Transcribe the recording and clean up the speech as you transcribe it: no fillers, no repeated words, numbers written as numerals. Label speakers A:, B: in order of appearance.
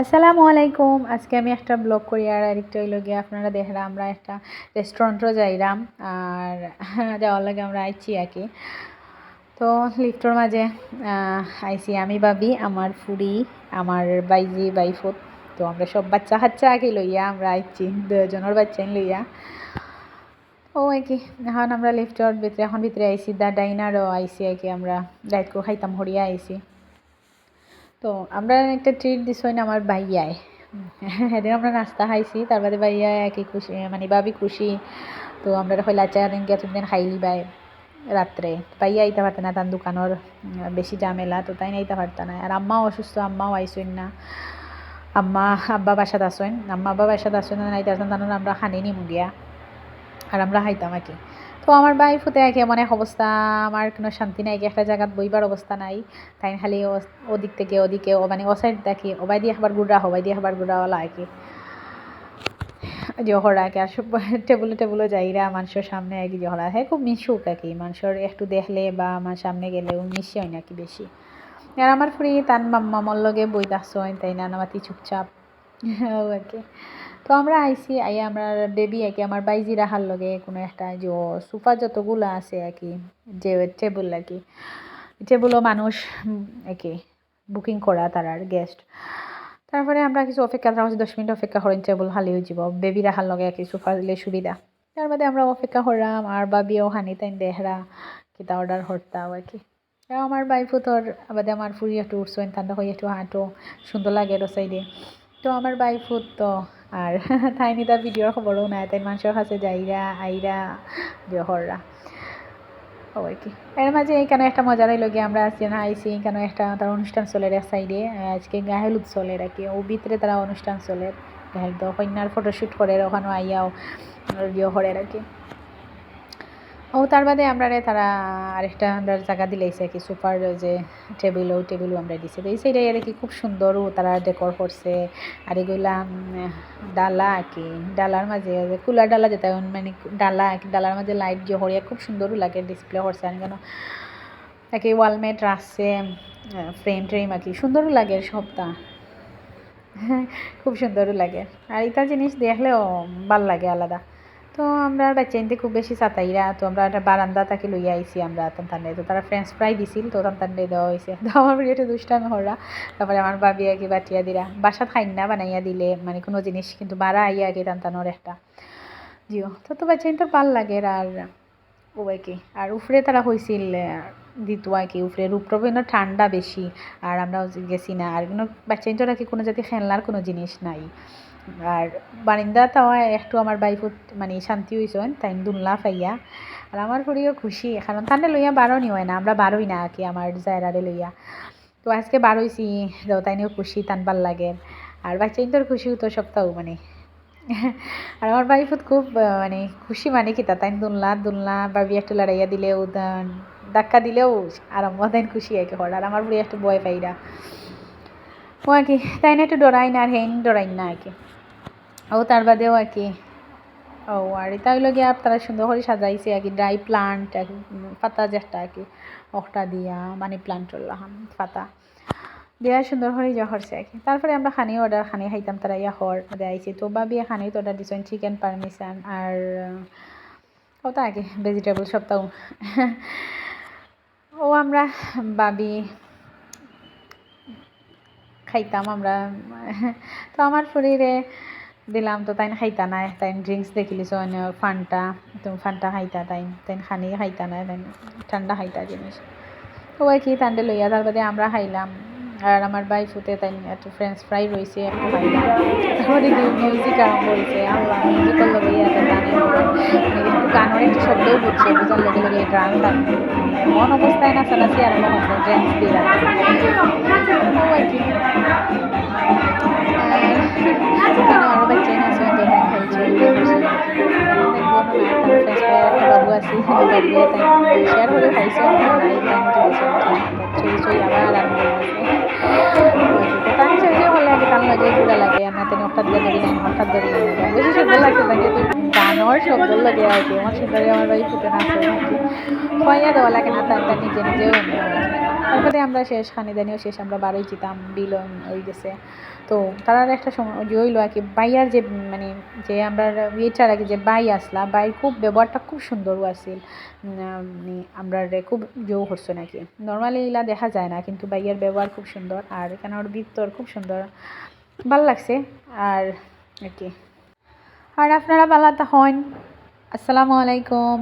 A: আসসালামু আলাইকুম। আজকে আমি একটা ব্লগ করি আর আরেকটা হইল গিয়ে আপনারা দেখরা আমরা একটা রেস্টুরেন্টও যাইরাম আর যাওয়ার লাগে আমরা আইছি আর কি। তো লিফটর মাঝে আইছি আমি ভাবি আমার ফুরি আমার বাইজি বাইফুত। তো আমরা সব বাচ্চা কাচ্চা আগে লইয়া আমরা আইছি 2জনের বাচ্চা লইয়া। ও আর কি এখন আমরা লিফটর ভিতরে এখন ভিতরে আইছি দা ডাইনারও আইছি আর কি আমরা রাইতকো খাইতাম হরিয়া আইছি। তো আমরা একটা ট্রিট দিছই না আমার ভাইয়ায় সেদিন আমরা নাস্তা খাইছি তার বাদে ভাইয়া একই খুশি মানে ভাবি খুশি। তো আমরা হইলা চা দিন গিয়ে তুমি খাইলি বাই রাত্রে ভাইয়া আইতে পারত না তার দোকানের বেশি ঝামেলা তো তাই আইতে পারত না আর আম্মাও অসুস্থ আম্মাও আইসইন না আম্মা আব্বা বাসাত আসইন আম্মা আব্বা বাসাত আসইন না আইতে আসেন তার আমরা খানি নিমু গিয়া আর আমরা খাইতাম আর কি। তো আমার বাই ফুতে একে এমন এক অবস্থা আমার কোনো শান্তি নাই একটা জায়গাত বইবার অবস্থা নাই তাই খালি ওদিক থেকে ওদিকে ও মানে ও সাইড দেখি ওবাই দিয়ে খাবার গুড়া হবাই দিয়ে খাবার গুড়াওয়ালা আর কি জহরা আর কি আর সব টেবুলে যাইরা মানুষের সামনে আর কি জহরা হ্যাঁ খুব মিশুক আর কি মানুষের একটু দেখলে বা আমার সামনে গেলেও মিশি হয় না কি বেশি আর আমার ফুরি তার মাম্মার লগে বই দাসই তাই না নামাতি চুপচাপ আর কি। তো আমরা আইসি আইয়া আমরা বেবি আর কি আমার বাইজি রাখার লগে কোনো একটা যে সোফা যতগুলো আছে আর কি যে টেবুল আর কি টেবুলও মানুষ আর কি বুকিং করা তার আর গেস্ট তারপরে আমরা কিছু অপেক্ষা রাখছি 10 মিনিট অপেক্ষা করেন টেবুল খালি হয়ে যাব বেবি রাখার লগে আর কি সোফা দিলে সুবিধা তার বাদে আমরা অপেক্ষা করলাম আর বাবিও হানি তাই দেহরা কিতা অর্ডার করতাম আর কি। আমার বাইফুতর আবাদে আমার ফুরি একটু উঠছেন ঠান্ডা হয়ে একটু হাঁটো সুন্দর লাগে সাইডে। তো আমার বাইফুত তো আর তাই নি তার ভিডিওর খবরও নাই তাই মানুষের কাছে যাইরা আইরা জহররা ও আর কি। এর মাঝে এইখানে একটা মজার হইল গিয়ে আমরা আজকে না আইসি এখানে একটা তার অনুষ্ঠান চলে এক সাইডে আজকে গাহেলুদ চলে আর কি ও ভিতরে তারা অনুষ্ঠান চলে গাহেল তো কন্যার ফটোশ্যুট করে ওখানে আইয়াও ভিডিও করে আর কি। ও তার বাদে আমরা তারা আরেকটা আমরা জায়গা দিলাইছে আর কি সুপার যে টেবিলও আমরা দিছি তো এই সাইডে আর কি খুব সুন্দরও তারা ডেকোর করছে আর এগুলা ডালা আর কি ডালার মাঝে কুলার ডালা যেটা মানে ডালা ডালার মাঝে লাইট যে হরিয়া খুব সুন্দরও লাগে ডিসপ্লে করছে আর কেন আর কি ওয়ালমেট রাখছে ফ্রেম ট্রেম আর কি সুন্দরও লাগে সবটা খুব সুন্দরও লাগে আর এটা জিনিস দেখলেও ভাল লাগে আলাদা। তো আমরা বাচ্চা নিতে খুব বেশি চাতাইরা তো আমরা একটা বারান্দা তাকে লইয়া আইছি আমরা তান্তানে তো তারা ফ্রেঞ্চ ফ্রাই দিছিল তো তান্তানে দেওয়া হয়েছে তো আমার একটু দুষ্টামি হরা তারপরে আমার বাবি আর কি বাটিয়া দিরা বাসাত খাই না বানাইয়া দিলে মানে কোনো জিনিস কিন্তু বাড়া আইয়া আগে তান্তানোর একটা জিও তো বাচ্চা নিতে ভাল লাগে আর ও আর কি আর উফরে তারা হয়েছিল দিত আর কি উফরে রূপটপে ঠান্ডা বেশি আর আমরা গেছি না আর কোনো বাচ্চা নিতে আর কি কোনো জাতি খেলনার কোনো জিনিস নাই আর বারিন্দা তাও একটু আমার বাইফুট মানে শান্তি হয়েছেন তাই দুনলা পাইয়া আর আমার ফুরিও খুশি কারণ তান্ডে লইয়া বারোনি হয় না আমরা বারোই না আর কি আমার জায়গারে লইয়া তো আজকে বারোইছি যাও তাই নিয়েও খুশি টান ভাল লাগে আর বাচ্চা তোর খুশি হতো সপ্তাহ মানে আর আমার বাইফুট খুব মানে খুশি মানে কি তা তাই দুলনা বাবি একটু লড়াইয়া দিলেও ধাক্কা দিলেও আরম্ভ তাই খুশি আর কি আর আমার বুড়ি একটু বয় পাইরা ও আর কি তাই না একটু ডরাই না আর হেন ডরাই না আর কি। ও তার বাদেও আর কি ও আর এটা হইল গিয়ে তারা সুন্দর করে সাজাইছে আর কি ড্রাই প্লান্ট পাতা যেটা আর কি ওটা দিয়া মানি প্লান্ট পাতা দিয়া সুন্দর করে ইয়া করছে আর কি। তারপরে আমরা খানি খাইতাম তারা ইয়া হর আইছি তো বাবি খানি তো অর্ডার দিচ্ছেন চিকেন পারমিশন আর ওটা আর কি ভেজিটেবল সবটাও ও আমরা বাবি খাইতাম আমরা তো আমার শরীরে দিলাম তো তাই খাইতা নাই তাই ড্রিঙ্কস দেখিলিস ফান্টা তুমি ফান্টা খাইতা তাই খানি খাইতা নাই তাই ঠান্ডা খাইতা জিনিস তো আর কি ঠান্ডা লইয়া তার বাদে আমরা খাইলাম আর আমার বাই ফুটে তাই একটু ফ্রেঞ্চ ফ্রাই রয়েছে একটু খাইলাম তারপরে মিউজিক আরম্ভ হয়েছে আল্লাহ মিউজিকের লগে ইয়াতে গানে একটু গানের একটু শব্দও বুঝছে বুঝার লগে লগে গান গান এমন অবস্থায় নাচানাচি আরম্ভ হচ্ছে ড্যান্স দিয়ে রাখছে ও আর কি আরো বাচ্চা নাচে বাবু আছি বাবু শেয়ার করে খাইছে আবার আরম্ভ হয়েছে হলে আগে টান লাগে ঘুরা লাগে আমার তেন হঠাৎ ধরি নাই হঠাৎ ধরি বেশি সুন্দর লাগছে তাকে তো গানর শব্দ লাগে আর কি আমার সুন্দর আমার বাড়ি ফুটে নাচে আর কি খোয়াইয়া দেওয়া লাগে না তার নিজে নিজেও তারপরে আমরা শেষ খানিদানিও শেষ আমরা বারোই যেতাম বিল হয়ে গেছে। তো তারার একটা সময় যে হইলো আর কি বাইয়ার যে মানে যে আমরা ইয়েটার আগে যে বাই আসলা বাই খুব ব্যবহারটা খুব সুন্দরও আসিল। আমরা খুব জো করছো নাকি নর্মালি এগুলা দেখা যায় না, কিন্তু বাইয়ার ব্যবহার খুব সুন্দর আর এখানে ওর ভিতর খুব সুন্দর ভাল লাগছে। আর কি আর আপনারা ভালো হন। আসসালামু আলাইকুম।